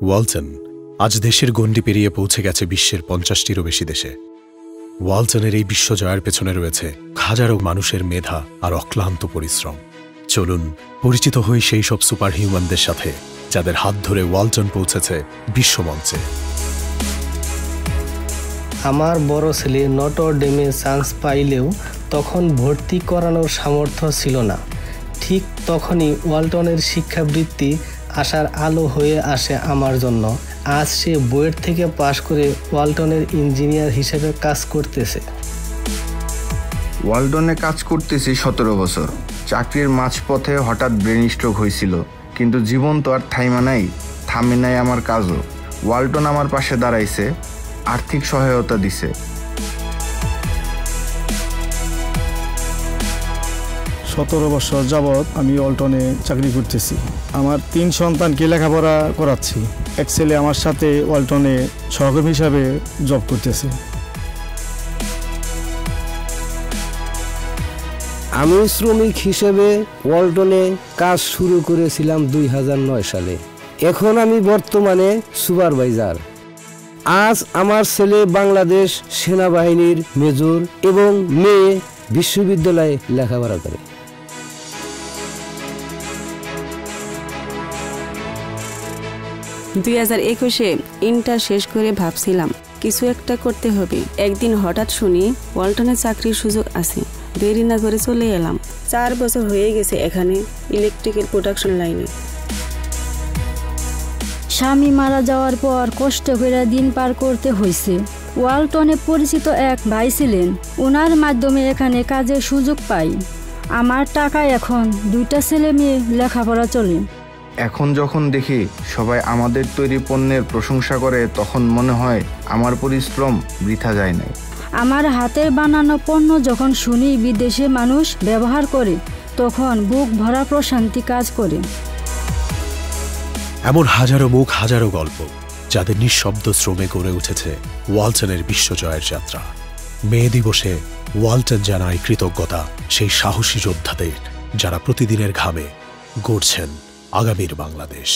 ওয়ালটন আজ দেশের গণ্ডি পেরিয়ে পৌঁছে গেছে বিশ্বের ৫০টিরও বেশি দেশে। ওয়ালটনের এই বিশ্বজয়ের পেছনে রয়েছে হাজারো মানুষের মেধা আর অক্লান্ত পরিশ্রম। চলুন পরিচিত হই সেই সব সুপার হিউম্যানদের সাথে যাদের হাত ধরে ওয়ালটন পৌঁছেছে বিশ্বমঞ্চে। আমার বড় ছেলে নটর ডেমে চান্স পাইলেও তখন ভর্তি করানোর সামর্থ্য ছিল না। ঠিক তখনই ওয়ালটনের শিক্ষাবৃত্তি আসার আলো হয়ে আসে আমার জন্য। আজ সে বুয়েট থেকে পাশ করে ওয়ালটনের ইঞ্জিনিয়ার হিসেবে কাজ করতেছে। ওয়ালটনে কাজ করতেছি ১৭ বছর। চাকরির মাঝপথে হঠাৎ ব্রেন স্ট্রোক হয়েছিল, কিন্তু জীবন তো আর থামে নাই আমার কাজও। ওয়ালটন আমার পাশে দাঁড়াইছে, আর্থিক সহায়তা দিছে। ১৭ বছর যাবৎ আমি ওয়ালটনে চাকরি করতেছি। আমার ৩ সন্তানকে লেখাপড়া করাচ্ছি। এক ছেলে আমার সাথে ওয়ালটনে সহকর্মী হিসাবে জব করতেছে। আমি শ্রমিক হিসেবে ওয়ালটনে কাজ শুরু করেছিলাম ২০০৯ সালে। এখন আমি বর্তমানে সুপারভাইজার। আজ আমার ছেলে বাংলাদেশ সেনাবাহিনীর মেজর এবং মেয়ে বিশ্ববিদ্যালয়ে লেখাপড়া করে। দুই ২০২১-এ ইন্টার শেষ করে ভাবছিলাম কিছু একটা করতে হবে। একদিন হঠাৎ শুনি ওয়ালটনে চাকরির সুযোগ আছে। দেরি না করে চলে এলাম। ৪ বছর হয়ে গেছে এখানে ইলেকট্রিক্যাল প্রোডাকশন লাইনে। স্বামী মারা যাওয়ার পর কষ্ট করে দিন পার করতে হয়েছে। ওয়ালটনে পরিচিত এক ভাই ছিলেন, ওনার মাধ্যমে এখানে কাজের সুযোগ পাই। আমার টাকায় এখন 2টা ছেলে মেয়ে লেখাপড়া চলে। এখন যখন দেখি সবাই আমাদের তৈরি পণ্যের প্রশংসা করে, তখন মনে হয় আমার পরিশ্রম বৃথা যায় নাই। আমার হাতের বানানো পণ্য যখন শুনি বিদেশে মানুষ ব্যবহার করে, তখন বুক ভরা প্রশান্তি কাজ করে। এমন হাজারো মুখ, হাজারো গল্প যাদের নিঃশব্দ শ্রমে গড়ে উঠেছে ওয়ালটনের বিশ্বজয়ের যাত্রা। মে দিবসে ওয়ালটন জানায় কৃতজ্ঞতা সেই সাহসী যোদ্ধাদের যারা প্রতিদিনের ঘামে গড়ছেন আগামীর বাংলাদেশ।